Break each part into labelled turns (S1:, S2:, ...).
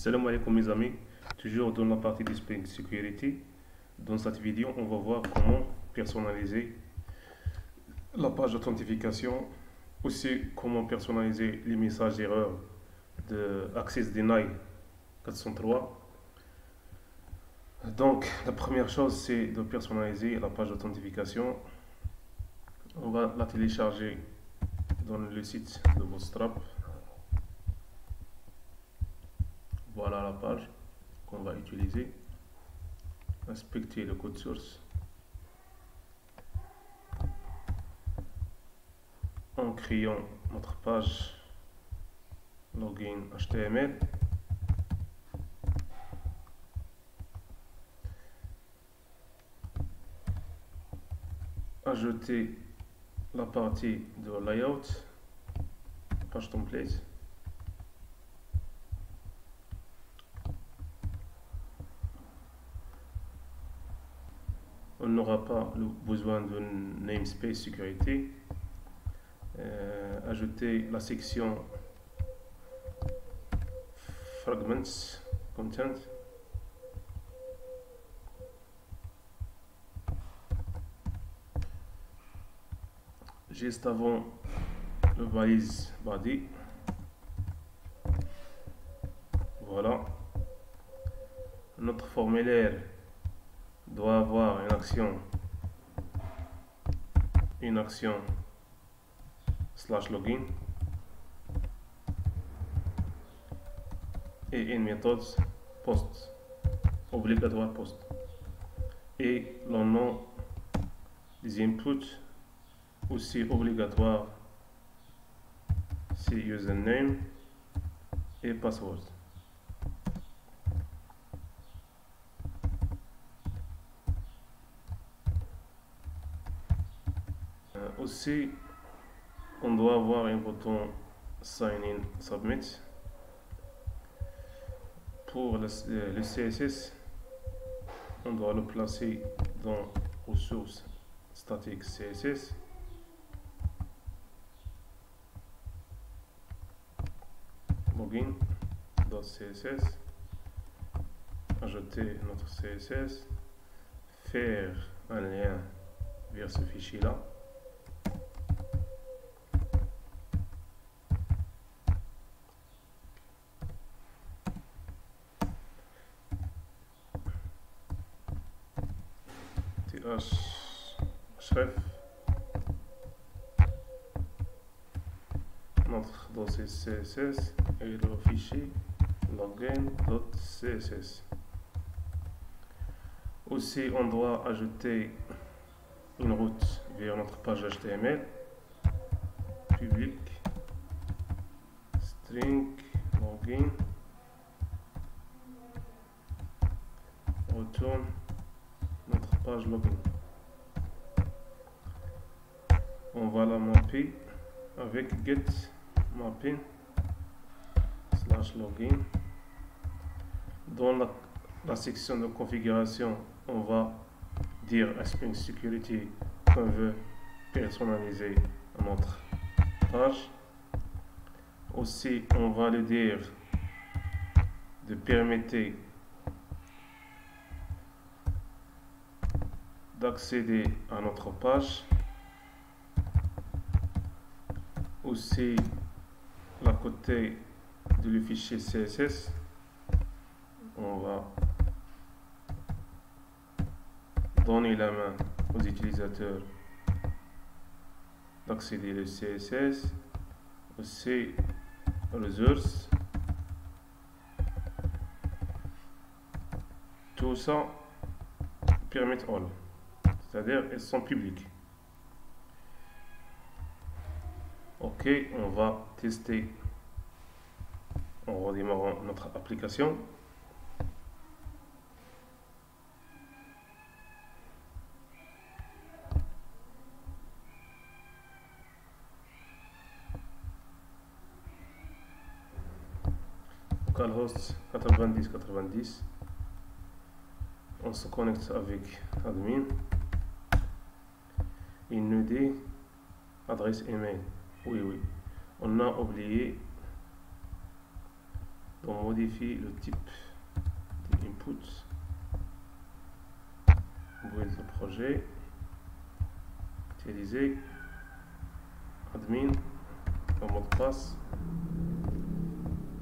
S1: Salam alaikum mes amis, toujours dans la partie de Spring Security. Dans cette vidéo, on va voir comment personnaliser la page d'authentification, aussi comment personnaliser les messages d'erreur de Access Deny 403. Donc, la première chose, c'est de personnaliser la page d'authentification. On va la télécharger dans le site de Bootstrap. Voilà la page qu'on va utiliser. Inspecter le code source. En créant notre page login HTML. Ajouter la partie de layout, page template. On n'aura pas besoin de namespace sécurité. Ajouter la section fragments content. Juste avant le valise body. Voilà. Notre formulaire doit avoir une action /login et une méthode post, obligatoire post, et le nom des inputs aussi obligatoire, c'est username et password. Aussi, on doit avoir un bouton Sign in Submit. Pour le CSS, on doit le placer dans ressources statiques CSS. Login.css. Ajouter notre CSS. Faire un lien vers ce fichier-là. href, notre dossier CSS et le fichier login.css. Aussi, on doit ajouter une route vers notre page HTML. Public string login, retourne notre page login. On va la mapper avec get mapping /login. Dans la section de configuration, on va dire à Spring Security qu'on veut personnaliser notre page. Aussi, on va lui dire de permettre d'accéder à notre page. Aussi, à côté du fichier CSS, on va donner la main aux utilisateurs d'accéder au CSS. Aussi, results. Tout ça permet all, c'est-à-dire elles sont publiques. Ok, on va tester en redémarrant notre application. Localhost 9090. On se connecte avec admin. Il nous dit adresse email. Oui, on a oublié Donc on modifie le type de input, build le projet, utiliser admin, le mot de passe,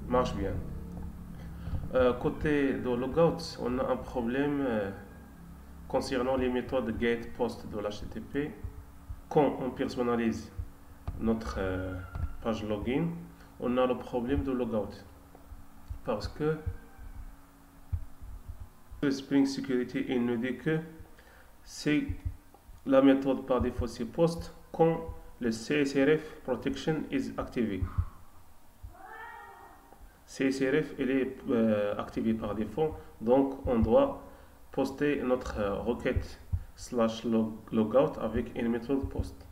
S1: marche bien. Côté de logout, on a un problème concernant les méthodes get, post de l'HTTP. Quand on personnalise notre page login, on a le problème de logout parce que Spring Security il nous dit que c'est la méthode par défaut c'est post quand le CSRF protection est activé. CSRF il est activé par défaut, donc on doit poster notre requête /logout avec une méthode post.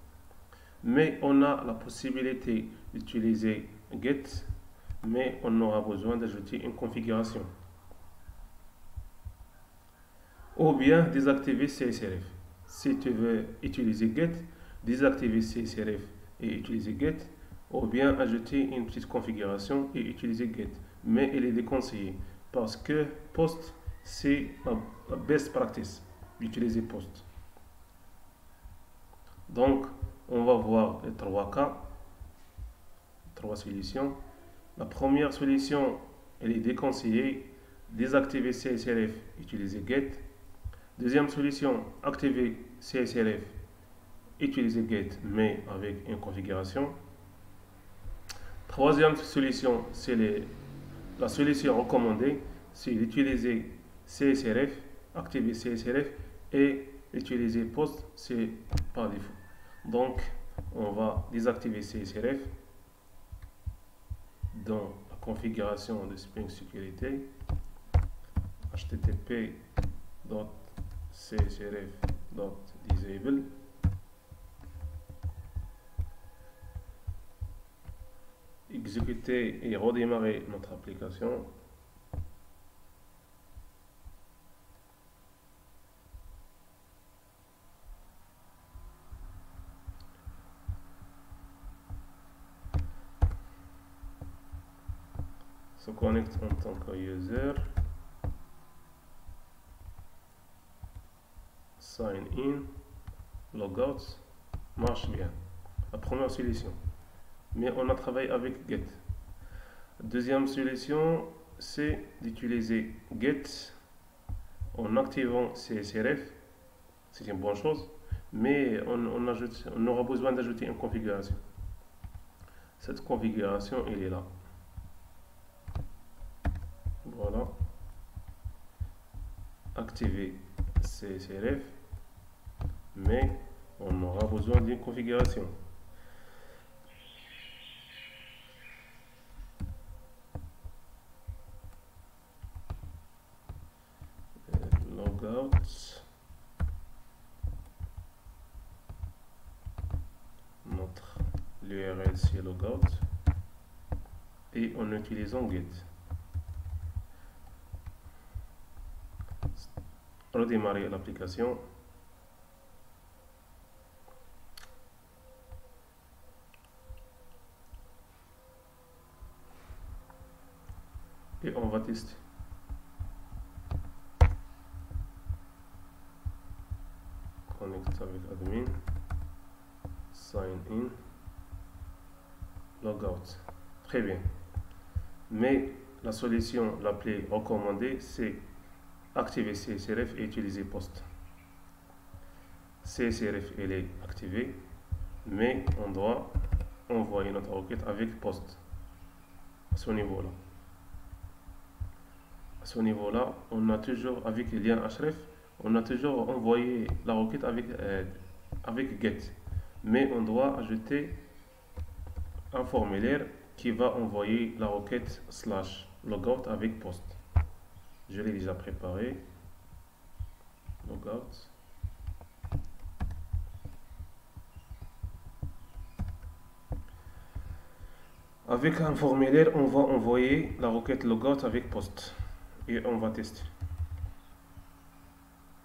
S1: Mais on a la possibilité d'utiliser get, mais on aura besoin d'ajouter une configuration. Ou bien désactiver CSRF. Si tu veux utiliser get, désactiver CSRF et utiliser get, ou bien ajouter une petite configuration et utiliser get. Mais il est déconseillé parce que post c'est la best practice d'utiliser post. Donc on va voir les trois cas, trois solutions. La première solution, elle est déconseillée, désactiver CSRF, utiliser get. Deuxième solution, activer CSRF, utiliser get, mais avec une configuration. Troisième solution, c'est la solution recommandée, c'est d'utiliser CSRF, activer CSRF et utiliser post, c'est par défaut. Donc, on va désactiver CSRF dans la configuration de Spring Security, http://csrf.disable. Exécuter et redémarrer notre application. Se connecte en tant que user. Sign in. Logout. Marche bien. La première solution. Mais on a travaillé avec get. Deuxième solution, c'est d'utiliser get en activant CSRF. C'est une bonne chose, mais on aura besoin d'ajouter une configuration. Cette configuration, elle est là. Voilà. Activer CSRF, mais on aura besoin d'une configuration. Logout. L'URL c'est logout et en utilisant get. Redémarrer l'application. Et on va tester. Connecte avec admin. Sign in. Logout. Très bien. Mais la solution la plus recommandée, c'est activer CSRF et utiliser post. CSRF elle est activée, mais on doit envoyer notre requête avec post. À ce niveau-là. À ce niveau-là, on a toujours, avec le lien href, on a toujours envoyé la requête avec get. Mais on doit ajouter un formulaire qui va envoyer la requête /logout avec post. Je l'ai déjà préparé. Logout. Avec un formulaire, on va envoyer la requête logout avec post. Et on va tester.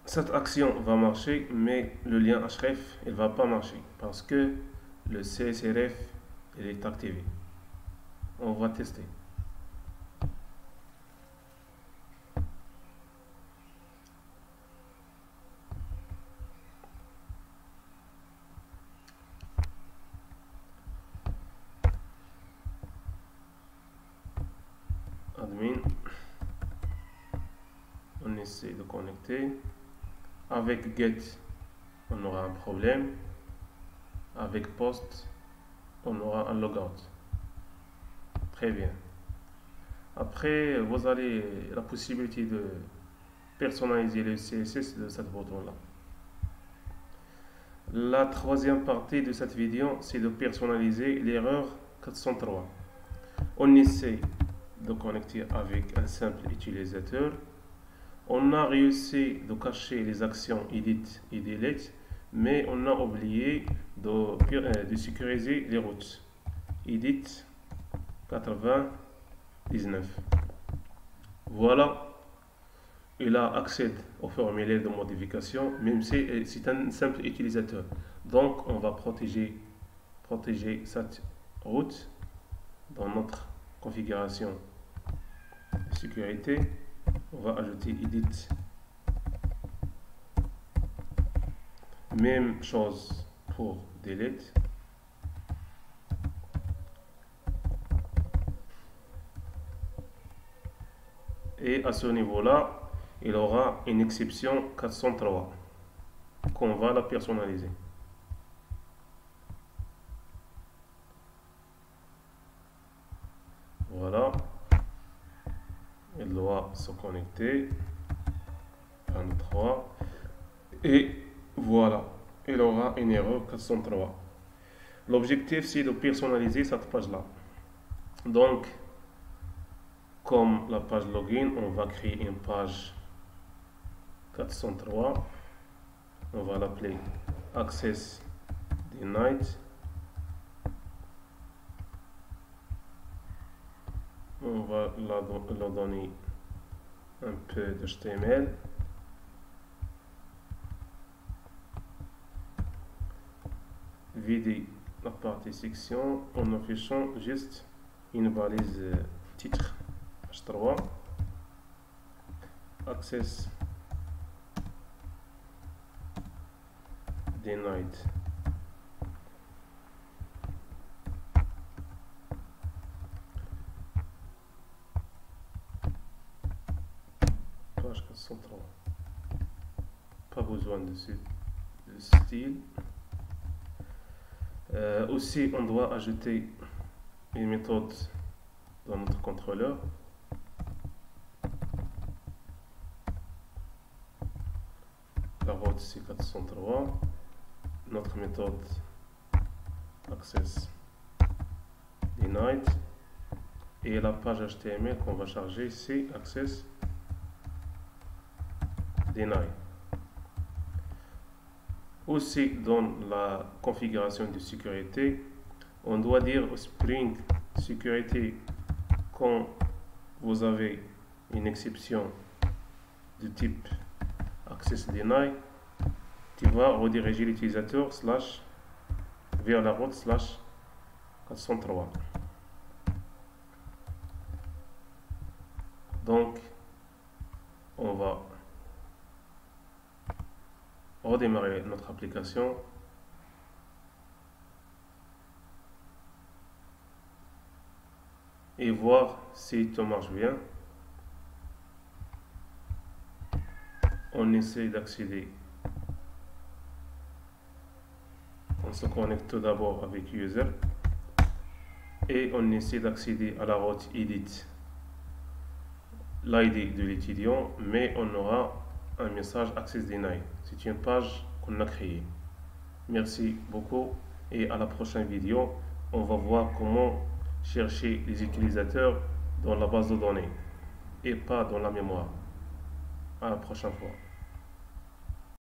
S1: Cette action va marcher, mais le lien href il va pas marcher parce que le CSRF il est activé. On va tester. admin. On essaie de connecter. Avec get, on aura un problème. Avec post, on aura un logout. Très bien. Après, vous avez la possibilité de personnaliser le CSS de cette bouton-là. La troisième partie de cette vidéo, c'est de personnaliser l'erreur 403. On essaie de connecter avec un simple utilisateur. On a réussi de cacher les actions edit et delete, mais on a oublié de sécuriser les routes. Edit 99. Voilà. Il a accès au formulaire de modification, même si c'est un simple utilisateur. Donc, on va protéger cette route dans notre configuration de sécurité. On va ajouter edit. Même chose pour delete. Et à ce niveau-là, il aura une exception 403 qu'on va la personnaliser. Voilà. Il doit se connecter. 1, 2, 3. Et voilà. Il aura une erreur 403. L'objectif, c'est de personnaliser cette page-là. Donc, comme la page login, on va créer une page 403. On va l'appeler Access Denied. On va la donner un peu d'HTML. Vider la partie section en affichant juste une balise titre H3. Access Denied. Page 403. Pas besoin de ce style. Aussi, on doit ajouter une méthode dans notre contrôleur. La route c'est 403. Notre méthode access denied. Et la page HTML qu'on va charger c'est access denied. Aussi, dans la configuration de sécurité, on doit dire au Spring Sécurité quand vous avez une exception de type Access Deny, tu vas rediriger l'utilisateur vers la route /403. Donc, on va redémarrer notre application. Et voir si tout marche bien. On essaie d'accéder. On se connecte tout d'abord avec User. Et on essaie d'accéder à la route Edit, l'ID de l'étudiant, mais on aura un message Access Denied. C'est une page qu'on a créée. Merci beaucoup et à la prochaine vidéo. On va voir comment chercher les utilisateurs dans la base de données et pas dans la mémoire. À la prochaine fois.